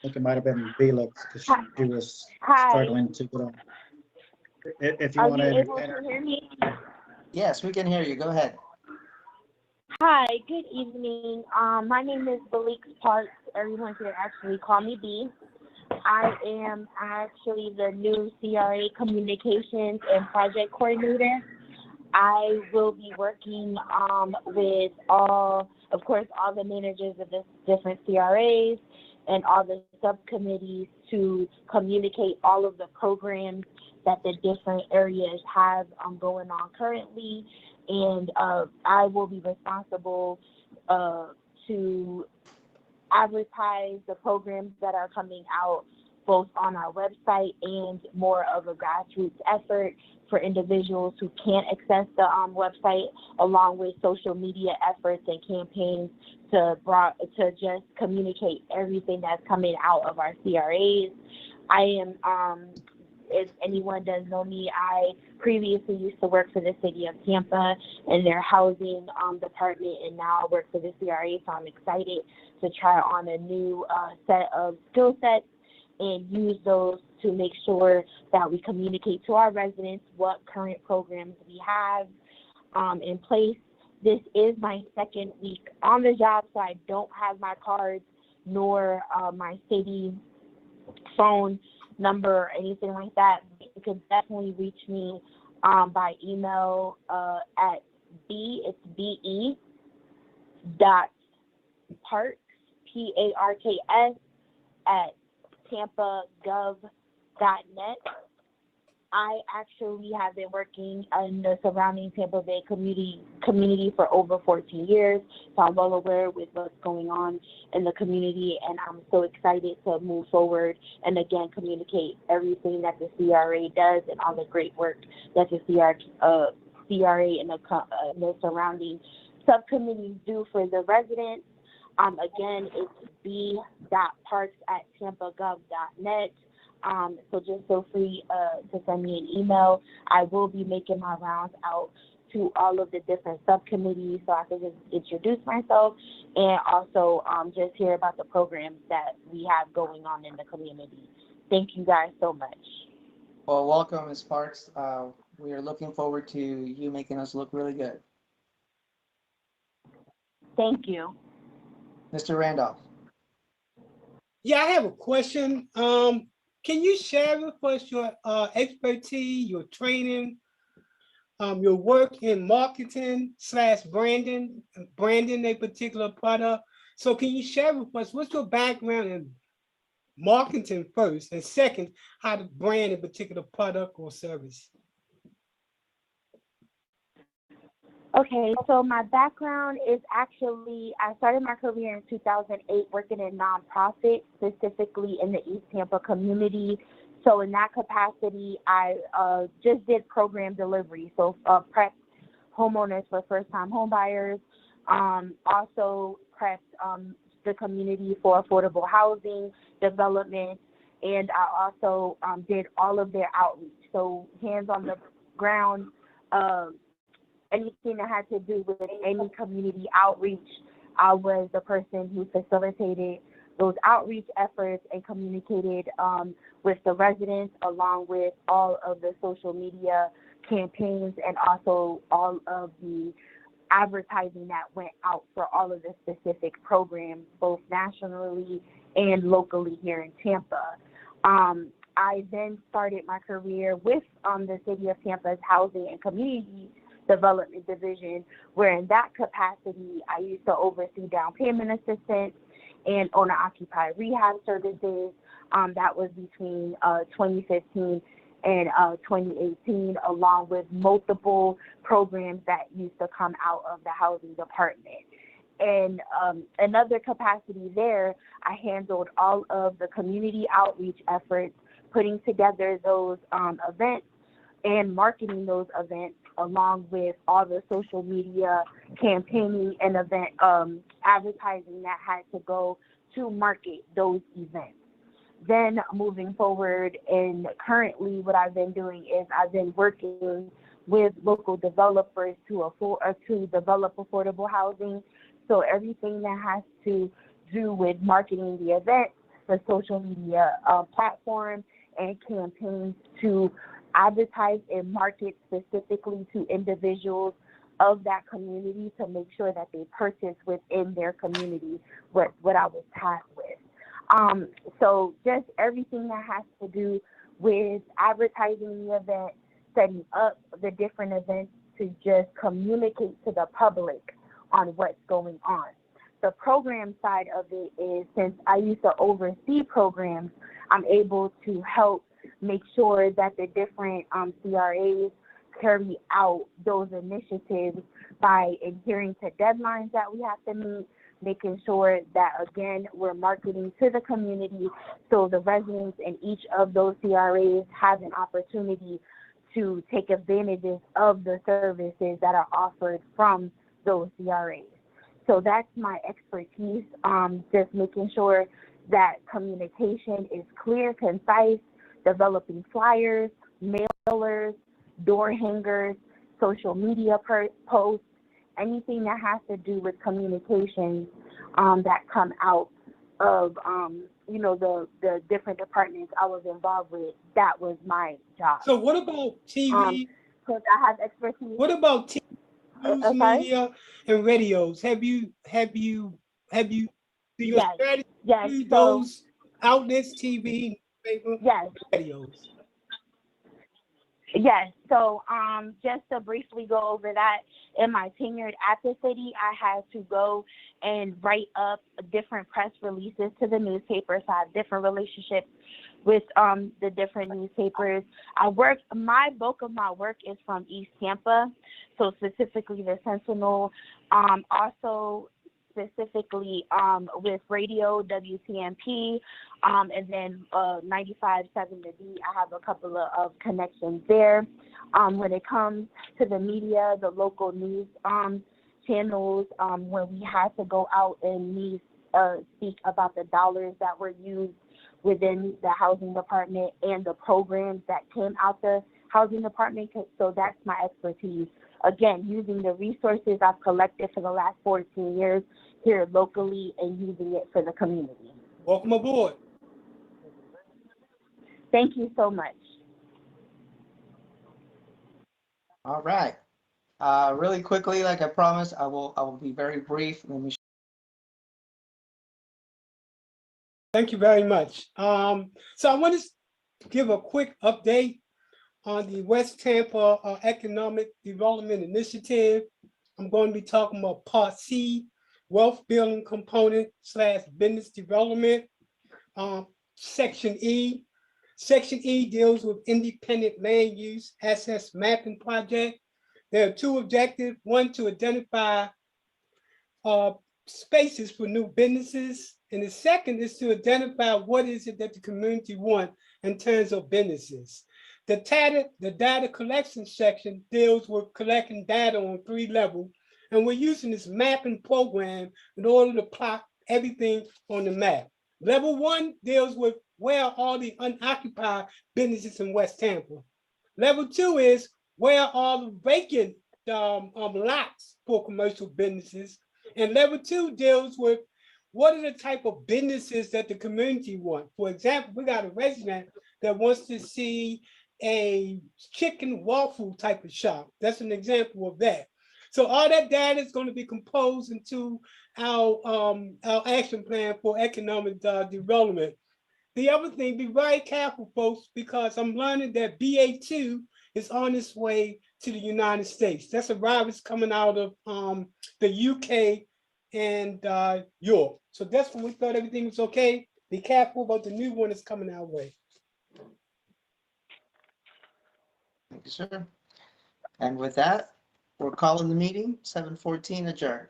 think it might have been Felix because Hi. she was Hi. struggling to get on. If you Are want you to able entertain to her, hear me? Yes, we can hear you. Go ahead. Hi. Good evening. My name is Felix Parks. Everyone can actually call me B. I am actually the new CRA Communications and Project Coordinator. I will be working with of course, all the managers of the different CRAs and all the subcommittees to communicate all of the programs that the different areas have going on currently. And I will be responsible to advertise the programs that are coming out both on our website and more of a grassroots effort for individuals who can't access the website, along with social media efforts and campaigns to just communicate everything that's coming out of our CRAs. I am, if anyone does know me, I previously used to work for the city of Tampa in their housing department, and now I work for the CRA, so I'm excited to try on a new set of skill sets and use those to make sure that we communicate to our residents what current programs we have in place. This is my second week on the job, so I don't have my cards nor my city phone number or anything like that. You can definitely reach me by email at it's BE dot Parks, PARKS, at tampagov.net. I actually have been working in the surrounding Tampa Bay community for over 14 years, so I'm well aware with what's going on in the community, and I'm so excited to move forward and again communicate everything that the CRA does and all the great work that the CRA and the surrounding subcommittees do for the residents. Again, it's b.parks at tampagov.net. So just feel free to send me an email. I will be making my rounds out to all of the different subcommittees so I can just introduce myself and also just hear about the programs that we have going on in the community. Thank you guys so much. Well, welcome, Ms. Parks. We are looking forward to you making us look really good. Thank you. Mr. Randolph. Yeah, I have a question. Can you share with us your expertise, your training, your work in marketing / branding a particular product? So can you share with us what's your background in marketing first, and second, how to brand a particular product or service? Okay, so my background is actually, I started my career in 2008 working in nonprofit, specifically in the East Tampa community. So in that capacity, I just did program delivery, so prepped homeowners for first-time homebuyers, also prepped the community for affordable housing development, and I also did all of their outreach, so hands on the ground, anything that had to do with any community outreach. I was the person who facilitated those outreach efforts and communicated with the residents, along with all of the social media campaigns and also all of the advertising that went out for all of the specific programs, both nationally and locally here in Tampa. I then started my career with the City of Tampa's Housing and Community Development Division, where in that capacity, I used to oversee down payment assistance and owner-occupied rehab services. That was between 2015 and 2018, along with multiple programs that used to come out of the housing department. And another capacity there, I handled all of the community outreach efforts, putting together those events and marketing those events, along with all the social media campaigning and event advertising that had to go to market those events. Then moving forward, and currently what I've been doing is I've been working with local developers to develop affordable housing. So everything that has to do with marketing the events, for social media platforms and campaigns to advertise and market specifically to individuals of that community to make sure that they purchase within their community what I was tasked with. So just everything that has to do with advertising the event, setting up the different events to just communicate to the public on what's going on. The program side of it is, since I used to oversee programs, I'm able to help make sure that the different CRAs carry out those initiatives by adhering to deadlines that we have to meet, making sure that, again, we're marketing to the community so the residents in each of those CRAs have an opportunity to take advantages of the services that are offered from those CRAs. So that's my expertise, just making sure that communication is clear, concise, developing flyers, mailers, door hangers, social media posts, anything that has to do with communications that come out of the different departments I was involved with. That was my job. So what about TV? So I have expertise. What about TV, news media, and radios? Have you do your Yes. strategy Yes. include So those outlets, TV, newspaper, yes. radios? Yes, so just to briefly go over that, in my tenure at the city, I had to go and write up different press releases to the newspapers. I have different relationships with the different newspapers. My bulk of my work is from East Tampa, so specifically the Sentinel, also specifically with radio, WTMP, and then 95.7 The D. I have a couple of connections there. When it comes to the media, the local news channels, when we had to go out and speak about the dollars that were used within the housing department and the programs that came out the housing department. So that's my expertise. Again, using the resources I've collected for the last 14 years here locally and using it for the community. Welcome aboard. Thank you so much. All right. Really quickly, like I promised, I will be very brief. Let me. Thank you very much. So I want to give a quick update on the West Tampa Economic Development Initiative. I'm going to be talking about Part C, Wealth Building Component / Business Development. Section E. Section E deals with independent land use assets mapping project. There are two objectives. One, to identify spaces for new businesses. And the second is to identify what is it that the community wants in terms of businesses. The data collection section deals with collecting data on 3 levels, and we're using this mapping program in order to plot everything on the map. Level 1 deals with where are all the unoccupied businesses in West Tampa. Level 2 is where are all the vacant lots for commercial businesses. And level 2 deals with what are the type of businesses that the community want. For example, we got a resident that wants to see a chicken waffle type of shop. That's an example of that. So all that data is going to be composed into our action plan for economic development. The other thing, be very careful, folks, because I'm learning that BA2 is on its way to the United States. That's a virus coming out of the UK and Europe. So that's when we thought everything was okay. Be careful about the new one that's coming our way. Thank you, sir. And with that, we're calling the meeting 7:14 adjourned.